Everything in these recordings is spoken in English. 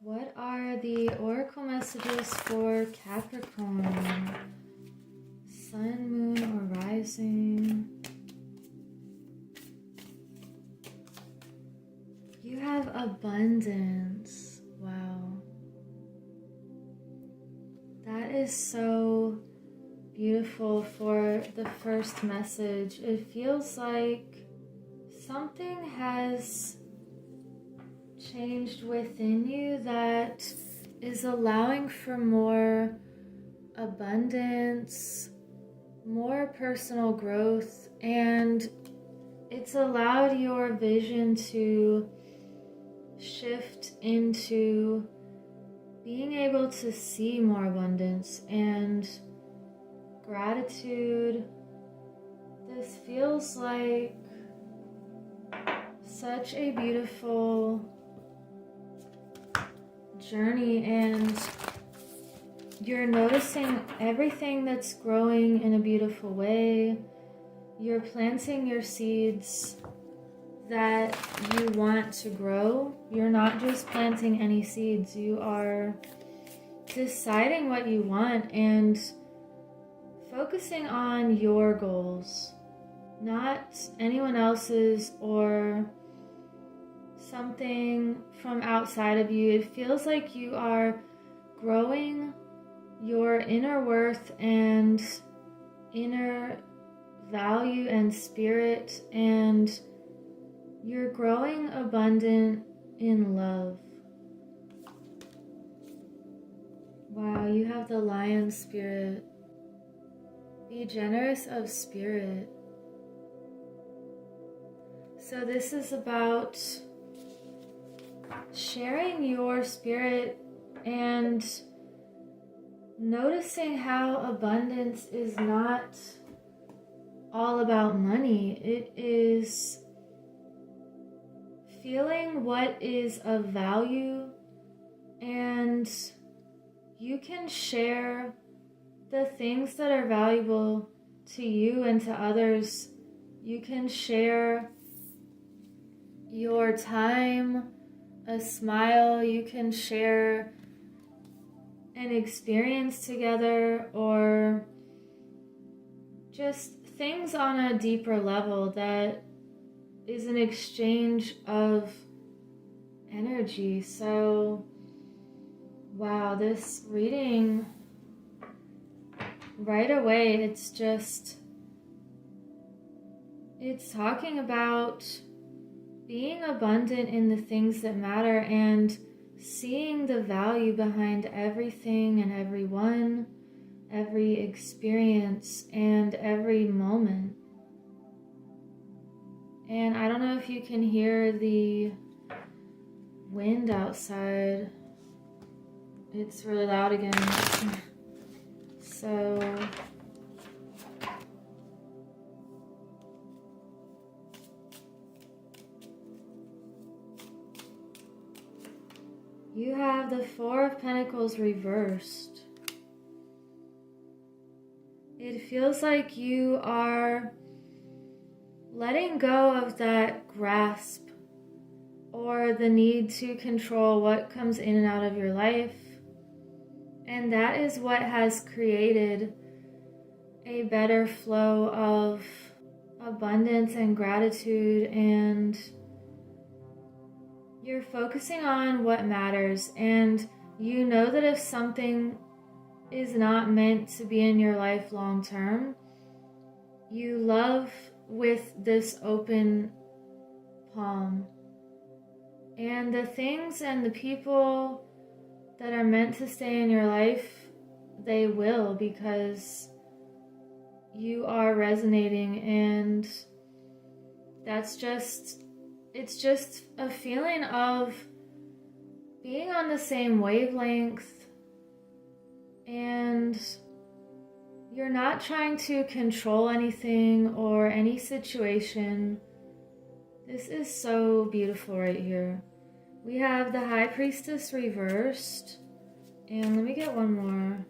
What are the oracle messages for Capricorn? Sun, moon, or rising? You have abundance. Wow. That is so beautiful for the first message. It feels like something has changed within you that is allowing for more abundance, more personal growth, and it's allowed your vision to shift into being able to see more abundance and gratitude. This feels like such a beautiful journey, and you're noticing everything that's growing in a beautiful way. You're planting your seeds that you want to grow. You're not just planting any seeds, you are deciding what you want and focusing on your goals, not anyone else's or something from outside of you. It feels like you are growing your inner worth and inner value and spirit, and you're growing abundant in love. Wow, you have the lion spirit. Be generous of spirit. So this is about sharing your spirit and noticing how abundance is not all about money. It is feeling what is of value, and you can share the things that are valuable to you and to others. You can share your time, a smile, you can share an experience together, or just things on a deeper level that is an exchange of energy. So, wow, this reading right away, it's talking about being abundant in the things that matter and seeing the value behind everything and everyone, every experience, and every moment. And I don't know if you can hear the wind outside. It's really loud again. So you have the Four of Pentacles reversed. It feels like you are letting go of that grasp or the need to control what comes in and out of your life. And that is what has created a better flow of abundance and gratitude, and you're focusing on what matters, and you know that if something is not meant to be in your life long term, you love with this open palm. And the things and the people that are meant to stay in your life, they will, because you are resonating, and it's just a feeling of being on the same wavelength, and you're not trying to control anything or any situation. This is so beautiful right here. We have the High Priestess reversed, and let me get one more.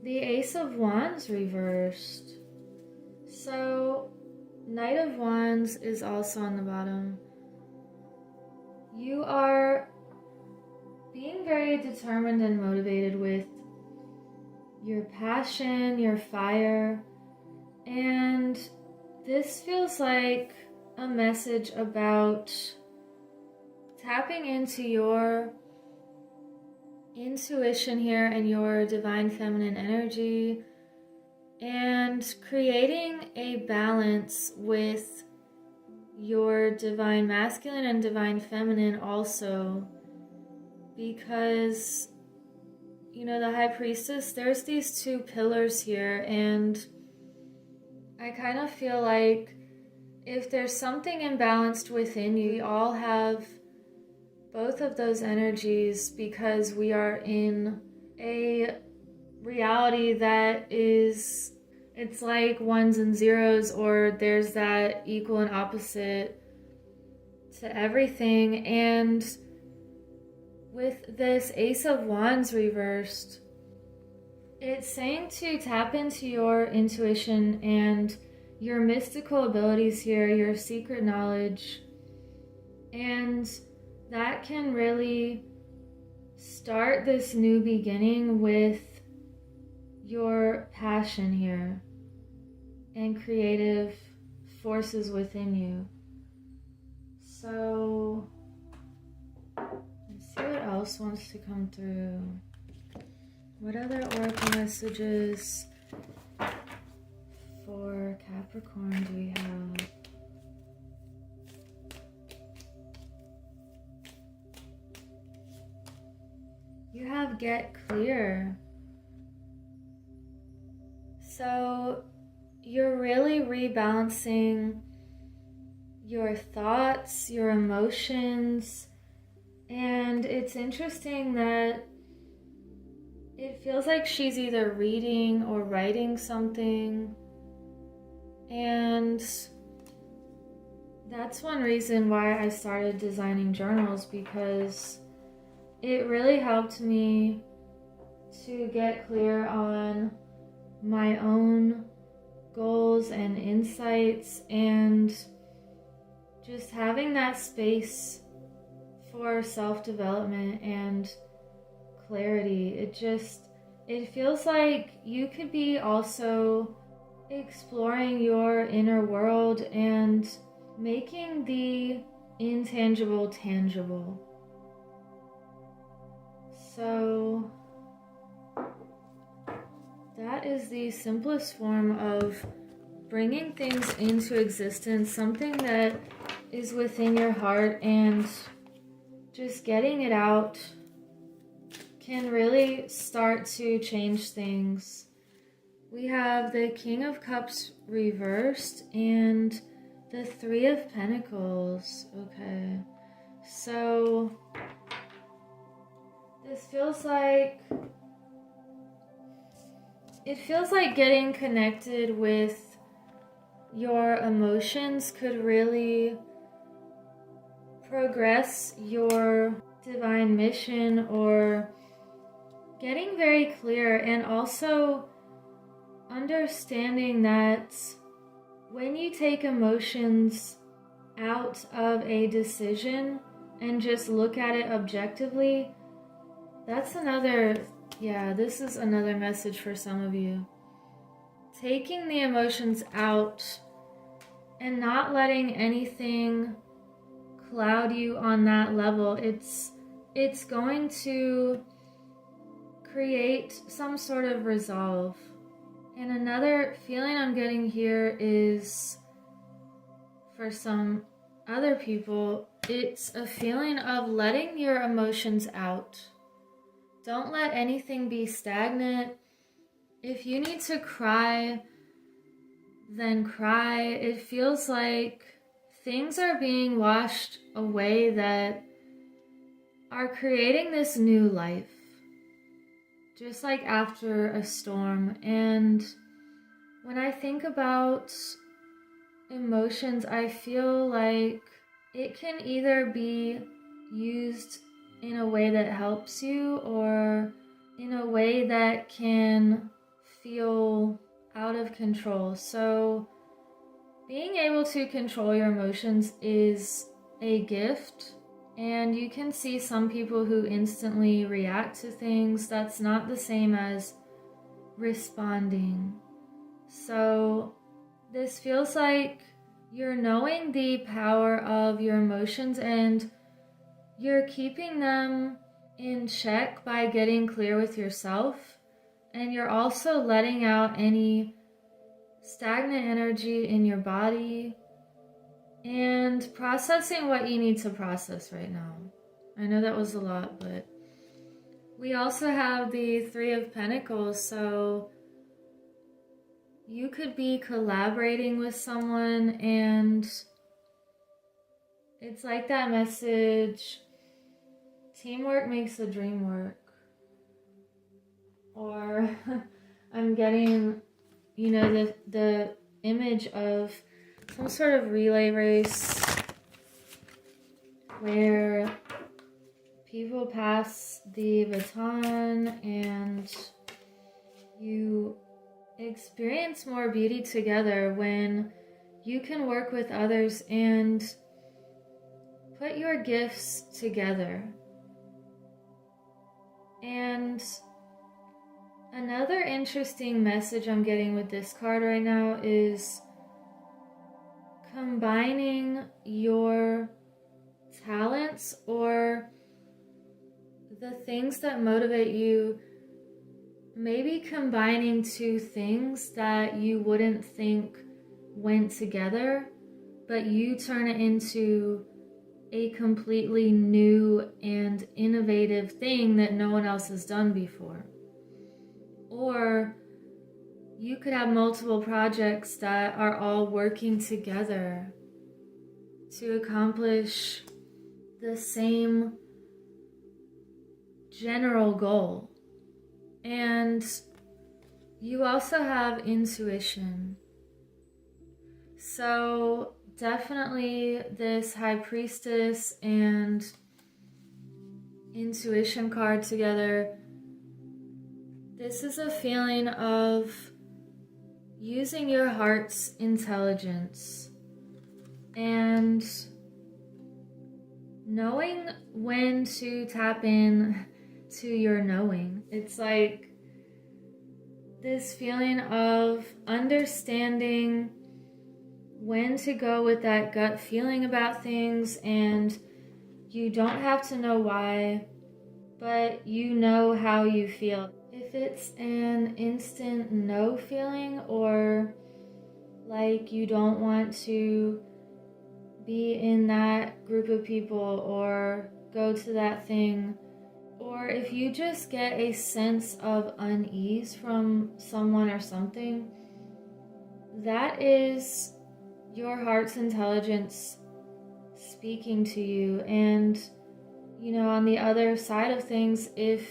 The Ace of Wands reversed. So Knight of Wands is also on the bottom. You are very determined and motivated with your passion, your fire, and this feels like a message about tapping into your intuition here and your divine feminine energy and creating a balance with your divine masculine and divine feminine also, because the high priestess, there's these two pillars here, and I kind of feel like if there's something imbalanced within you, we all have both of those energies because we are in a reality that is, it's like ones and zeros, or there's that equal and opposite to everything. And with this Ace of Wands reversed, it's saying to tap into your intuition and your mystical abilities here, your secret knowledge, and that can really start this new beginning with your passion here and creative forces within you. So let's see what else wants to come through. What other oracle messages for Capricorn do we have? You have get clear. So you're really rebalancing your thoughts, your emotions, and it's interesting that it feels like she's either reading or writing something, and that's one reason why I started designing journals, because it really helped me to get clear on my own goals and insights, and just having that space for self-development and clarity. It feels like you could be also exploring your inner world and making the intangible tangible. So that is the simplest form of bringing things into existence, something that is within your heart, and just getting it out can really start to change things. We have the King of Cups reversed and the Three of Pentacles. Okay, so this feels like, it feels like getting connected with your emotions could really progress your divine mission, or getting very clear, and also understanding that when you take emotions out of a decision and just look at it objectively, that's another, this is another message for some of you. Taking the emotions out and not letting anything cloud you on that level, it's going to create some sort of resolve. And another feeling I'm getting here is, for some other people, it's a feeling of letting your emotions out. Don't let anything be stagnant. If you need to cry, then cry. It feels like things are being washed away that are creating this new life, just like after a storm. And when I think about emotions, I feel like it can either be used in a way that helps you, or in a way that can feel out of control. So being able to control your emotions is a gift, And you can see some people who instantly react to things. That's not the same as responding. So this feels like you're knowing the power of your emotions and you're keeping them in check by getting clear with yourself. And you're also letting out any stagnant energy in your body and processing what you need to process right now. I know that was a lot, but we also have the Three of Pentacles, so you could be collaborating with someone and it's like that message, teamwork makes the dream work. Or I'm getting, the image of some sort of relay race where people pass the baton and you experience more beauty together when you can work with others and put your gifts together. And another interesting message I'm getting with this card right now is combining your talents or the things that motivate you, maybe combining two things that you wouldn't think went together, but you turn it into a completely new and innovative thing that no one else has done before. Or you could have multiple projects that are all working together to accomplish the same general goal. And you also have intuition. So definitely this High Priestess and intuition card together. This is a feeling of using your heart's intelligence and knowing when to tap in to your knowing. It's like this feeling of understanding when to go with that gut feeling about things, and you don't have to know why, but you know how you feel. If it's an instant no feeling, or like you don't want to be in that group of people or go to that thing, or if you just get a sense of unease from someone or something, that is your heart's intelligence speaking to you. And on the other side of things, if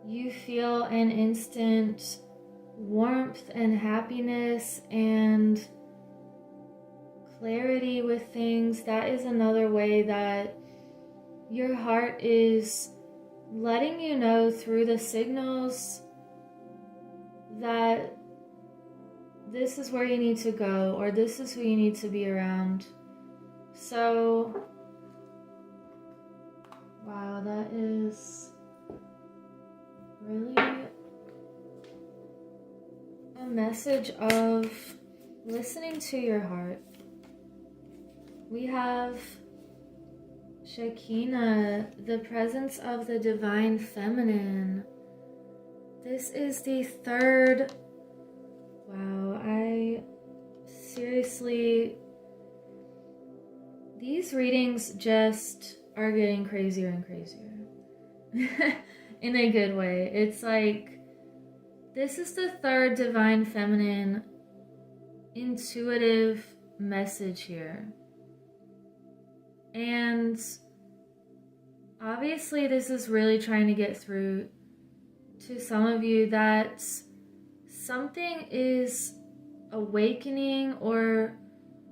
you feel an instant warmth and happiness and clarity with things, that is another way that your heart is letting you know through the signals that this is where you need to go, or this is who you need to be around. So, wow, that is really a message of listening to your heart. We have Shekinah, the presence of the divine feminine. This is the third. Wow, I seriously, these readings just are getting crazier and crazier. In a good way. It's like, this is the third divine feminine intuitive message here. And obviously this is really trying to get through to some of you that something is awakening or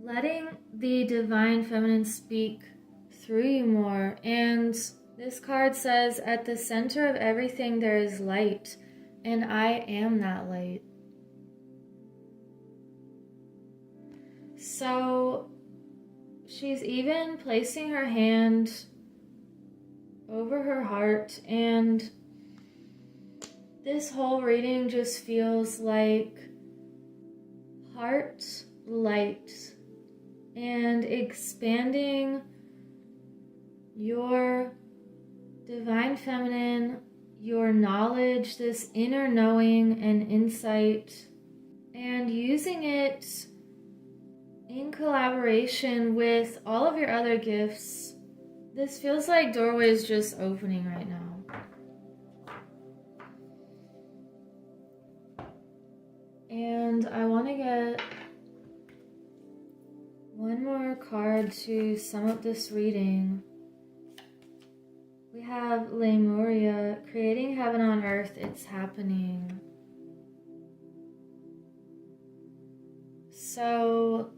letting the divine feminine speak through you more. And this card says, at the center of everything there is light, and I am that light. So she's even placing her hand over her heart, and this whole reading just feels like heart light and expanding your divine feminine, your knowledge, this inner knowing and insight, and using it in collaboration with all of your other gifts. This feels like doorways just opening right now. And I want to get one more card to sum up this reading. We have Lemuria, creating heaven on earth, it's happening. So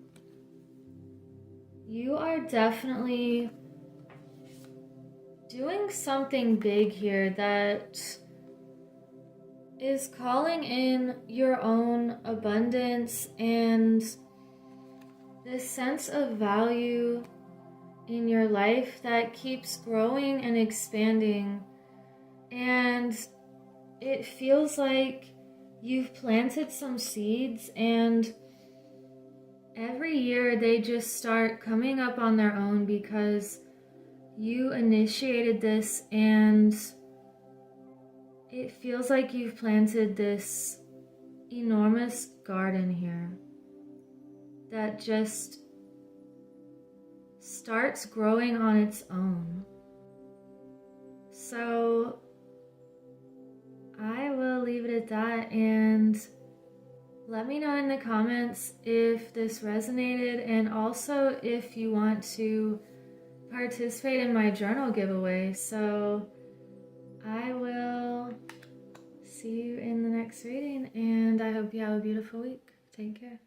you are definitely doing something big here that is calling in your own abundance and this sense of value in your life that keeps growing and expanding. And it feels like you've planted some seeds, and every year they just start coming up on their own because you initiated this, and it feels like you've planted this enormous garden here that just starts growing on its own. So I will leave it at that, and let me know in the comments if this resonated, and also if you want to participate in my journal giveaway. So I will see you in the next reading, and I hope you have a beautiful week. Take care.